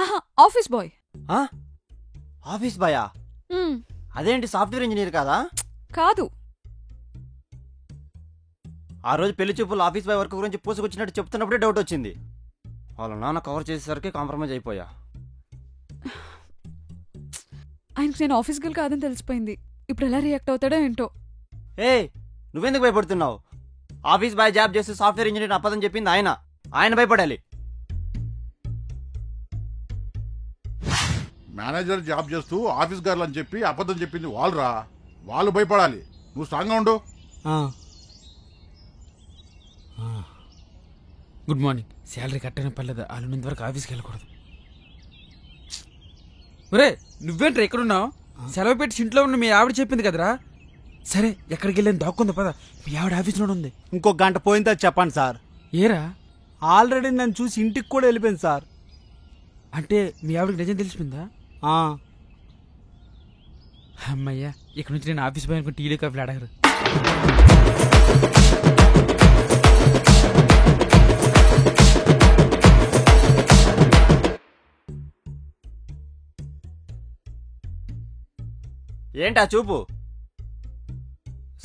ఆహా, office boy. Office బాయా? అదేంటి, software engineer కాదా? కాదు. ఆ రోజు పెళ్లి చూపులు ఆఫీస్ బాయ్ వర్క్ గురించి పూసుకొచ్చినట్టు చెప్తున్నప్పుడే డౌట్ వచ్చింది. వాళ్ళ నాన్న కవర్ చేసేసరికి కాంప్రమైజ్ అయిపోయా. ఆయనకు నేను ఆఫీస్ గర్ల్ కాదని తెలిసిపోయింది. ఇప్పుడు ఎలా రియాక్ట్ అవుతాడో ఏంటో. నువ్వెందుకు భయపడుతున్నావు? ఆఫీస్ బాయ్ జాబ్ చేస్తూ సాఫ్ట్వేర్ ఇంజనీర్ అబద్ధం చెప్పింది ఆయన భయపడాలి. మేనేజర్ జాబ్ చేస్తూ ఆఫీస్ గర్ల్ అని చెప్పి అబద్ధం చెప్పింది వాళ్ళు భయపడాలి. నువ్వు స్ట్రాంగ్గా ఉండు. Good morning. శాలరీ కట్టనే పర్లేదు, వాళ్ళ వరకు ఆఫీస్కి వెళ్ళకూడదు. ఒరే నువ్వేంట్రా ఎక్కడున్నావు? సెలవు పెట్టి ఇంట్లో ఉన్న మీ ఆవిడ చెప్పింది కదరా. సరే ఎక్కడికి వెళ్ళని దాక్కుంది పద, మీ ఆవిడ ఆఫీస్లో ఉంది. ఇంకో గంట పోయిన తర్వాత చెప్పండి సార్. ఏరా? ఆల్రెడీ నన్ను చూసి ఇంటికి కూడా వెళ్ళిపోయింది సార్. అంటే మీ ఆవిడకి నిజం తెలిసిపోయిందా? అమ్మయ్యా, ఇక్కడ నుంచి నేను ఆఫీస్ పోయి అనుకుని టీలో కాఫీలు అడగరు. ఏంటా చూపు?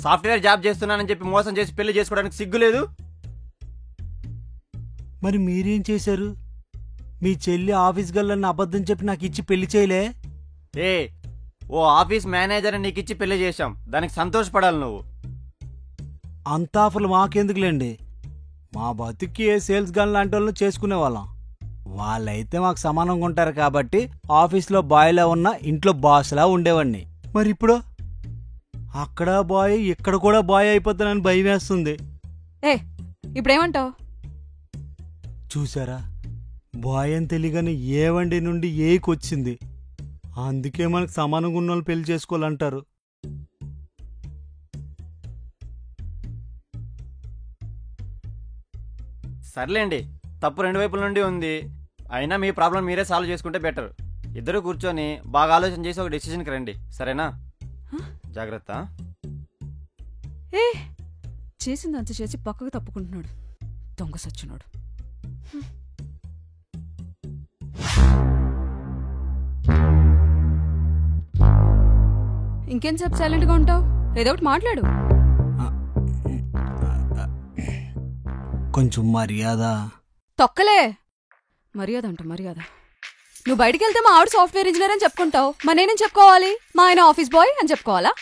సాఫ్ట్వేర్ జాబ్ చేస్తున్నానని చెప్పి మోసం చేసి పెళ్లి చేసుకోవడానికి సిగ్గులేదు? మరి మీరేం చేశారు? మీ చెల్లి ఆఫీస్ గర్లని అబద్ధం చెప్పి నాకు ఇచ్చి పెళ్లి చేయలే? ఓ ఆఫీస్ మేనేజర్ నీకు ఇచ్చి పెళ్లి చేశాం, దానికి సంతోషపడాలి నువ్వు. అంత ఆఫర్లు మాకెందుకులేండి, మా బతుక్కి ఏ సేల్స్ గర్ల్ లాంటి వాళ్ళని చేసుకునే వాళ్ళం. వాళ్ళైతే మాకు సమానంగా ఉంటారు కాబట్టి ఆఫీస్లో బాయ్లా ఉన్నా ఇంట్లో బాస్లా ఉండేవాడిని. మరి ఇప్పుడు అక్కడ బాయ్ ఇక్కడ కూడా బాయ్ అయిపోతానని భయం వేస్తుంది. ఇప్పుడేమంటావు? చూసారా, బాయ్ అని తెలియగానే ఏవండి నుండి ఏకొచ్చింది. అందుకే మనకు సమానంగా ఉన్న వాళ్ళు పెళ్లి చేసుకోవాలంటారు. సర్లేండి, తప్పు రెండు వైపుల నుండి ఉంది. అయినా మీ ప్రాబ్లం మీరే సాల్వ్ చేసుకుంటే బెటర్. ఇద్దరు కూర్చొని బాగా ఆలోచన చేసి ఒక డెసిషన్కి రండి, సరేనా? జాగ్రత్త. చేసిందంత చేసి పక్కకు తప్పుకుంటున్నాడు, దొంగ సచ్చినాడు. ఇంకేంసేపు సైలెంట్గా ఉంటావు? ఏదో ఒకటి మాట్లాడు. కొంచెం మర్యాద. తొక్కలే మర్యాద అంట మర్యాద. నువ్వు బయటికి వెళ్తే మా ఆవిడ సాఫ్ట్వేర్ ఇంజనీర్ అని చెప్పుకుంటావు, మా నేనేం చెప్పుకోవాలి? మా ఆయన ఆఫీస్ బాయ్ అని చెప్పుకోవాలా?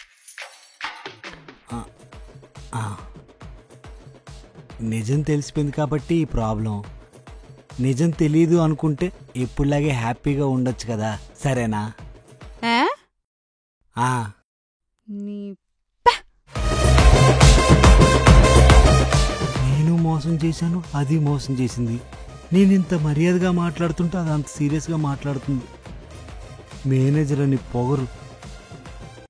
నిజం తెలిసిపోయింది కాబట్టి ఈ ప్రాబ్లం. నిజం తెలీదు అనుకుంటే ఎప్పుడులాగే హ్యాపీగా ఉండొచ్చు కదా, సరేనా? నేను మోసం చేశాను, అది మోసం చేసింది. నేను ఇంత మర్యాదగా మాట్లాడుతుంటే అది అంత సీరియస్గా మాట్లాడుతుంది. మేనేజర్ అని పొగరు,